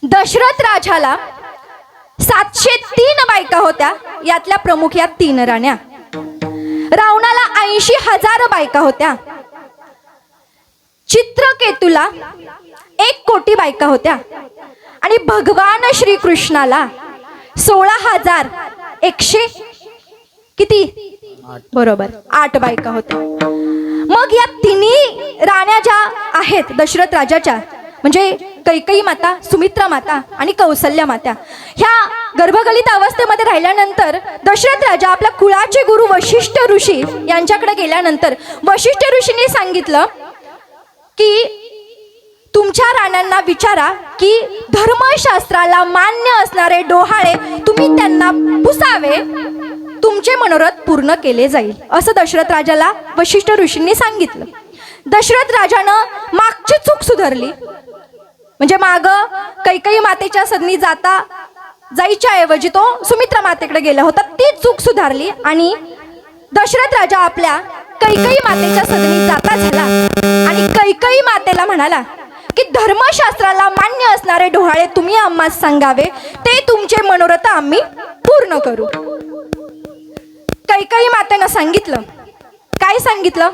दशरथ राजाला 703 बायका होत्या, यातल्या प्रमुख या 3 राण्या. रावणाला 80,000 बायका होत्या. चित्रकेतूला 1 कोटी बायका होत्या आणि भगवान श्रीकृष्णाला 16,100 किती बरोबर 8 बायका होत्या. मग या तिन्ही राण्या ज्या आहेत दशरथ राजाच्या, म्हणजे कैकेयी माता, सुमित्रा माता आणि कौसल्या माता, ह्या गर्भगलित अवस्थेमध्ये राहिल्यानंतर दशरथ राजा आपल्या कुळाचे गुरु वशिष्ठ ऋषी यांच्याकडे गेल्यानंतर वशिष्ठ ऋषींनी सांगितलं की तुमच्या राण्यांना विचारा की धर्मशास्त्राला मान्य असणारे डोहाळे तुम्ही त्यांना पुसावे, तुमचे मनोरथ पूर्ण केले जाईल, असं दशरथ राजाला वशिष्ठ ऋषींनी सांगितलं. दशरथ राजानं मागची चूक सुधारली, म्हणजे माग कैकेयी मातेच्या सदनी जायच्या ऐवजी तो सुमित्रा मातेकडे गेला होता, ती चूक सुधारली आणि दशरथ राजा आपल्या कैकेयी मातेच्या सदनी जाता झाला आणि कैकेयी मातेला म्हणाला की धर्मशास्त्राला मान्य असणारे डोहाळे तुम्ही आम्हास सांगावे, ते तुमचे मनोरथ आम्ही पूर्ण करू. कैकेयी मातेनं सांगितलं. काय सांगितलं?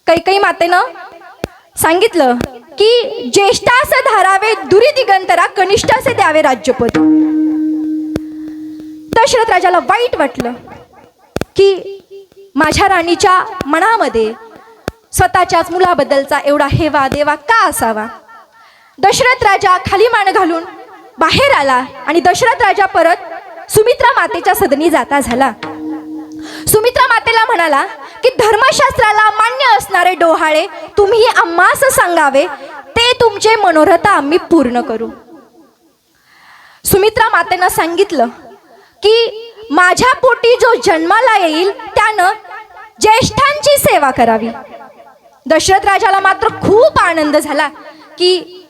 कैकेयी मातेनं सांगितलं की ज्येष्ठास धारावे दुरी दिगंतरा, कनिष्ठासे द्यावे राज्यपद. दशरथ राजाला वाईट वाटलं की माझ्या राणीच्या मनामध्ये स्वतःच्याच मुलाबद्दलचा एवढा हेवा देवा का असावा. दशरथ राजा खाली मान घालून बाहेर आला आणि दशरथ राजा परत सुमित्रा मातेच्या सदनी जाता झाला. सुमित्रा मातेला म्हणाला की धर्मशास्त्राला मान्य असणारे डोहाळे तुम्ही आम्हास सांगावे, ते तुमचे मनोरथ आम्ही पूर्ण करू. सुमित्रा मातेनं सांगितलं की माझ्या पोटी जो जन्माला येईल त्यानं ज्येष्ठांची सेवा करावी. दशरथ राजाला मात्र खूप आनंद झाला की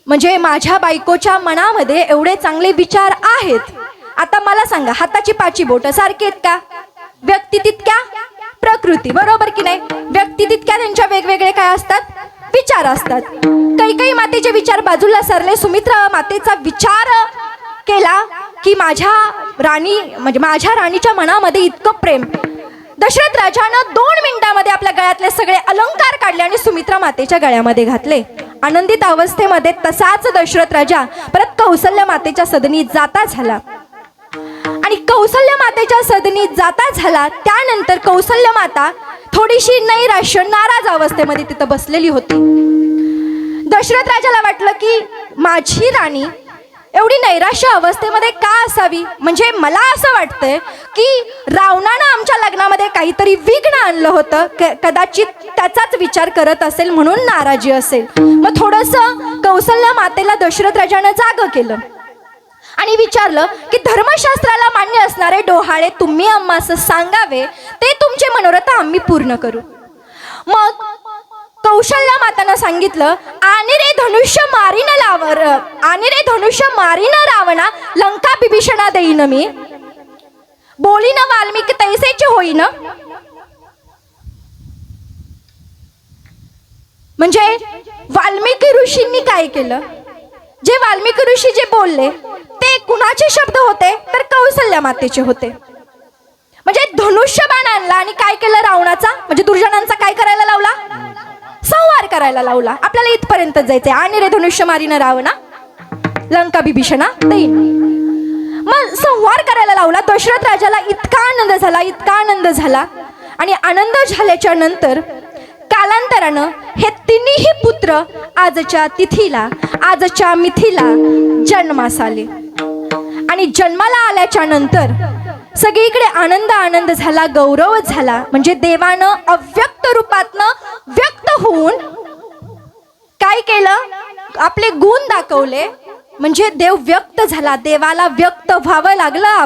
म्हणजे माझ्या बायकोच्या मनामध्ये एवढे चांगले विचार आहेत. आता मला सांगा, हाताची 5 बोटं सारखी आहेत का? व्यक्ती तितक्या प्रकृती, बरोबर की नाही? व्यक्ती तितक्या त्यांच्या वेगवेगळे काय असतात, विचार असतात. कैकेयी मातेचे विचार बाजूला सरले. सुमित्रा मातेचा विचार केला की माझ्या राणीच्या मनामध्ये इतकं प्रेम. दशरथ राजानं 2 मिनिटांमध्ये आपल्या गळ्यातले सगळे अलंकार काढले आणि सुमित्रा मातेच्या गळ्यामध्ये घातले. आनंदित अवस्थेमध्ये तसाच दशरथ राजा परत कौसल्या मातेच्या सदनी जाता झाला आणि कौसल्या मातेच्या सदनी जाता झाला. त्यानंतर कौसल्या माता थोडीशी नैराश्य, नाराज अवस्थेमध्ये तिथं बसलेली होती. दशरथ राजाला वाटलं की माझी राणी एवढी नैराश्य अवस्थेमध्ये का असावी, म्हणजे मला असं वाटतंय की रावणानं आमच्या लग्नामध्ये काहीतरी विघ्न आणलं होतं, कदाचित त्याचाच विचार करत असेल म्हणून नाराजी असेल. मग थोडंसं कौसल्या मातेला दशरथ राजानं जागं केलं आणि विचारलं की धर्मशास्त्राला मान्य असणारे डोहाळे तुम्ही आम्हास सांगावे, ते तुमचे मनोरथ आम्ही पूर्ण करू. मग कौशल्या मातानं सांगितलं, आणि रे धनुष्य मारीन रावणा, लंका बिभीषणा देईन मी, बोलीन वाल्मिकी तैसेचे होईन. म्हणजे वाल्मिकी ऋषींनी काय केलं, जे वाल्मिकी ऋषी जे बोलले ते कुणाचे शब्द होते, तर कौसल्या मातेचे होते. म्हणजे धनुष्यबाण आणला आणि काय केलं, रावणाचा म्हणजे दुर्जनांचा काय करायला लावला, संहार करायला लावला. आपल्याला इथपर्यंत जायचंय. आणि रे धनुष्य मारीन रावणा, लंका बिभीषणा देईन. मग संहार करायला लावला. दशरथ राजाला इतका आनंद झाला आणि आनंद झाल्याच्या नंतर कालांतरानं हे तिन्ही पुत्र आजच्या मिथीला जन्मास आले आणि जन्माला आल्याच्या नंतर सगळीकडे आनंद झाला, गौरव झाला. म्हणजे देवानं अव्यक्त रूपातनं व्यक्त होऊन काय केलं, आपले गुण दाखवले. म्हणजे देव व्यक्त झाला, देवाला व्यक्त व्हावं लागलं.